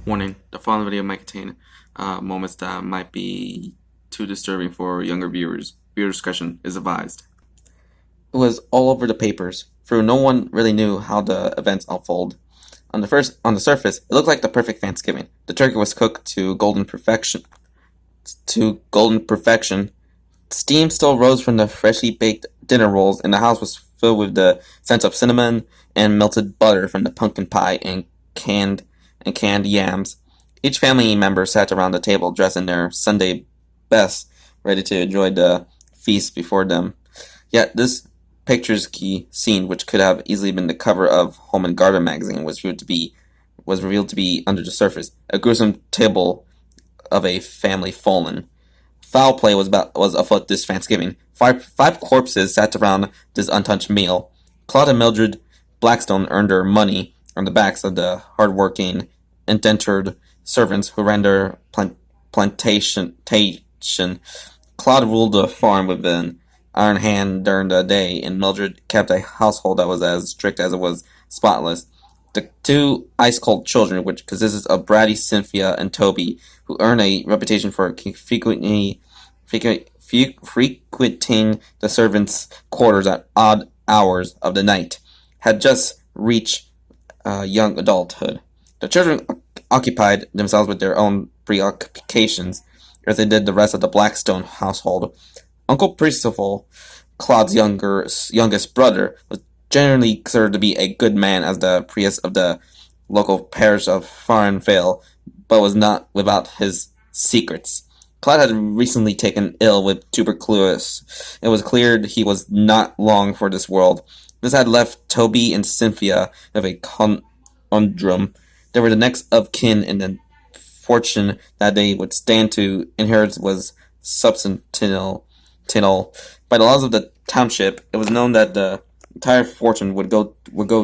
Warning, the following video might contain moments that might be too disturbing for younger viewers. Viewer discretion is advised. It was all over the papers, for no one really knew how the events unfold. On the surface, it looked like the perfect Thanksgiving. The turkey was cooked to golden perfection. Steam still rose from the freshly baked dinner rolls, and the house was filled with the scent of cinnamon and melted butter from the pumpkin pie and canned yams. Each family member sat around the table dressed in their Sunday best, ready to enjoy the feast before them. Yet this picturesque scene, which could have easily been the cover of Home and Garden magazine, was revealed to be under the surface, a gruesome tale of a family fallen. Foul play was afoot this Thanksgiving. Five corpses sat around this untouched meal. Claude and Mildred Blackstone earned their money on the backs of the hard-working, indentured servants who ran their plantation. Claude ruled the farm with an iron hand during the day, and Mildred kept a household that was as strict as it was spotless. The two ice-cold children, which consisted of bratty Cynthia and Toby, who earned a reputation for frequenting the servants' quarters at odd hours of the night, had just reached young adulthood. The children occupied themselves with their own preoccupations, as they did the rest of the Blackstone household. Uncle Percival, Claude's youngest brother, was generally considered to be a good man as the priest of the local parish of Farnvale, but was not without his secrets. Claude had recently taken ill with tuberculosis. It was clear he was not long for this world. This had left Toby and Cynthia with a conundrum. They were the next of kin, and the fortune that they would stand to inherit was substantial. By the laws of the township, it was known that the entire fortune would go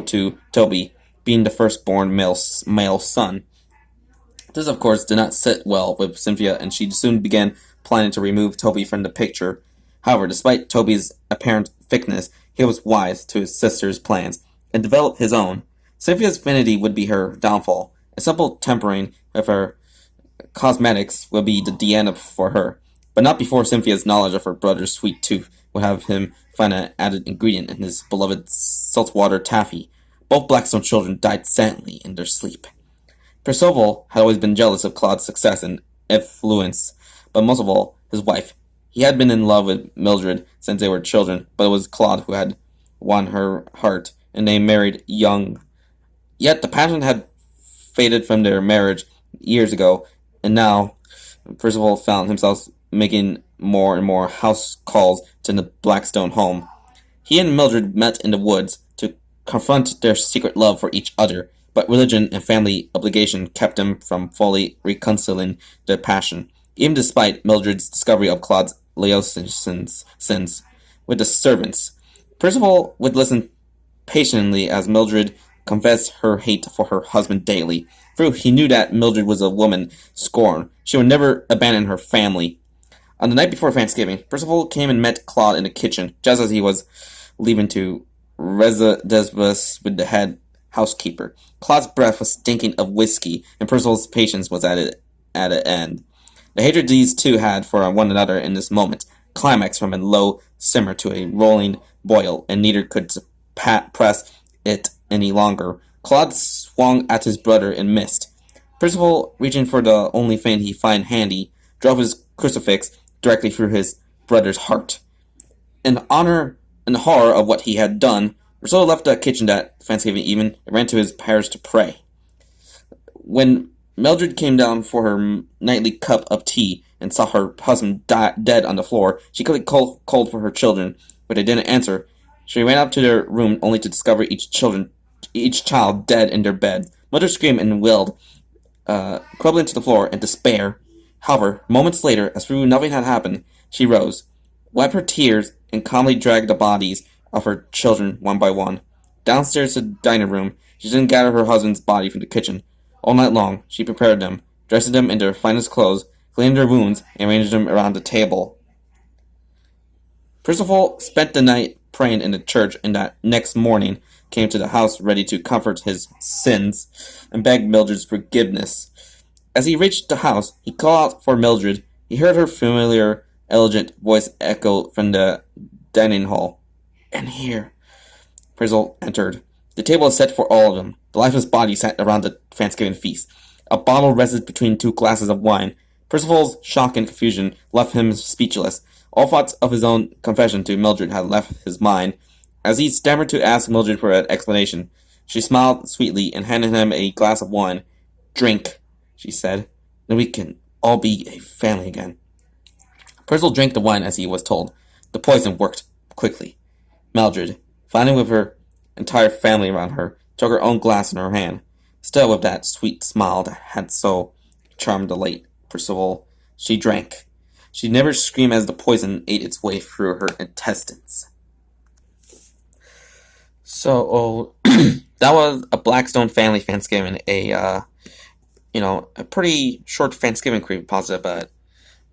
to Toby, being the firstborn male son. This, of course, did not sit well with Cynthia, and she soon began planning to remove Toby from the picture. However, despite Toby's apparent thickness, he was wise to his sister's plans, and developed his own. Cynthia's vanity would be her downfall. A simple tempering with her cosmetics would be the end for her, but not before Cynthia's knowledge of her brother's sweet tooth would have him find an added ingredient in his beloved saltwater taffy. Both Blackstone children died silently in their sleep. Percival had always been jealous of Claude's success and influence, but most of all, his wife. He had been in love with Mildred since they were children, but it was Claude who had won her heart, and they married young. Yet the passion had faded from their marriage years ago, and now Percival found himself making more and more house calls to the Blackstone home. He and Mildred met in the woods to confront their secret love for each other, but religion and family obligation kept them from fully reconciling their passion, even despite Mildred's discovery of Claude's sins with the servants. Percival would listen patiently as Mildred confessed her hate for her husband daily, for he knew that Mildred was a woman scorned. She would never abandon her family. On the night before Thanksgiving, Percival came and met Claude in the kitchen, just as he was leaving to residence with the head housekeeper. Claude's breath was stinking of whiskey, and Percival's patience was at an end. The hatred these two had for one another in this moment climaxed from a low simmer to a rolling boil, and neither could suppress it any longer. Claude swung at his brother and missed. Percival, reaching for the only thing he found handy, drove his crucifix directly through his brother's heart. In honor and horror of what he had done, Percival left the kitchen that Thanksgiving even and ran to his parish to pray. When Mildred came down for her nightly cup of tea and saw her husband dead on the floor, she quickly called for her children, but they didn't answer. She ran up to their room only to discover each child dead in their bed. Mother screamed and wailed, crumbling to the floor in despair. However, moments later, as though nothing had happened, she rose, wiped her tears, and calmly dragged the bodies of her children one by one. Downstairs to the dining room, she then gathered her husband's body from the kitchen. All night long, she prepared them, dressing them in their finest clothes, cleaned their wounds, and arranged them around the table. Percival spent the night praying in the church, and that next morning came to the house ready to comfort his sins and beg Mildred's forgiveness. As he reached the house, he called out for Mildred. He heard her familiar, elegant voice echo from the dining hall. "In here." Frizzle entered. The table was set for all of them. The lifeless body sat around the Thanksgiving feast. A bottle rested between two glasses of wine. Percival's shock and confusion left him speechless. All thoughts of his own confession to Mildred had left his mind. As he stammered to ask Mildred for an explanation, she smiled sweetly and handed him a glass of wine. "Drink," she said. "Then we can all be a family again." Percival drank the wine as he was told. The poison worked quickly. Mildred, finding with her entire family around her, took her own glass in her hand. Still with that sweet smile that had so charmed the late Percival, she drank. She never screamed as the poison ate its way through her intestines. So, that was a Blackstone family Thanksgiving, a pretty short Thanksgiving creepypasta, but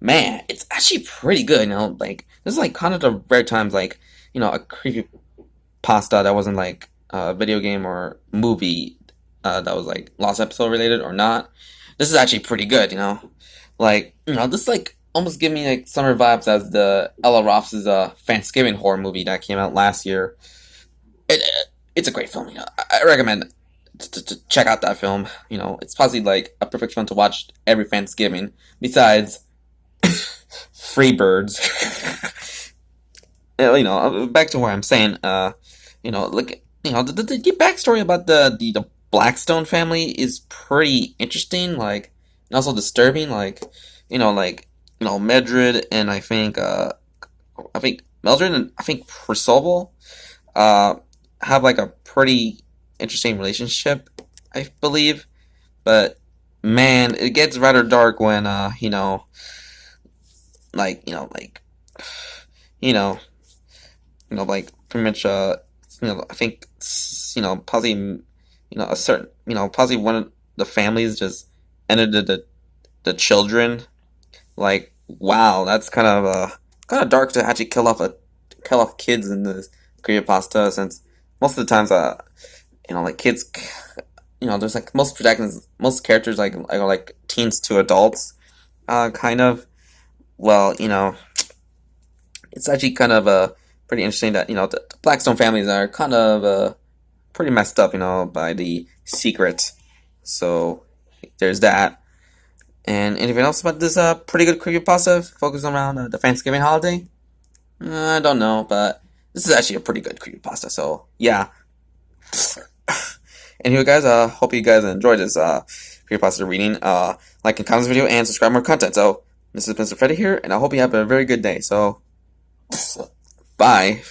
man, it's actually pretty good, like, this is, like, kind of the rare times, like, a creepypasta that wasn't, like, a video game or movie, that was, like, Lost Episode related or not. This is actually pretty good, like, this, like, almost give me, like, summer vibes as the Ella Roth's, Thanksgiving horror movie that came out last year. It's a great film, I recommend to check out that film. It's possibly, like, a perfect film to watch every Thanksgiving, besides Free Birds. Back to where I'm saying, look, the backstory about the Blackstone family is pretty interesting, like, and also disturbing, like, Mildred and I think Mildred and I think Percival, have, like, a pretty interesting relationship, I believe, but man, it gets rather dark when, pretty much, I think, possibly, a certain, possibly one of the families just ended the children. Like, wow, that's kind of dark to actually kill off kids in this creepypasta, since most of the times, like, kids, there's, like, most characters, like, are, like, teens to adults, kind of. Well, it's actually kind of pretty interesting that, the Blackstone families are kind of pretty messed up, by the secret. So there's that. And anything else about this pretty good creepypasta focused around the Thanksgiving holiday? I don't know, but this is actually a pretty good creepypasta. So yeah. Anyway, guys, hope you guys enjoyed this creepypasta reading. Like and comment this video and subscribe for more content. So this is Mr. Freddy here, and I hope you have a very good day. So bye.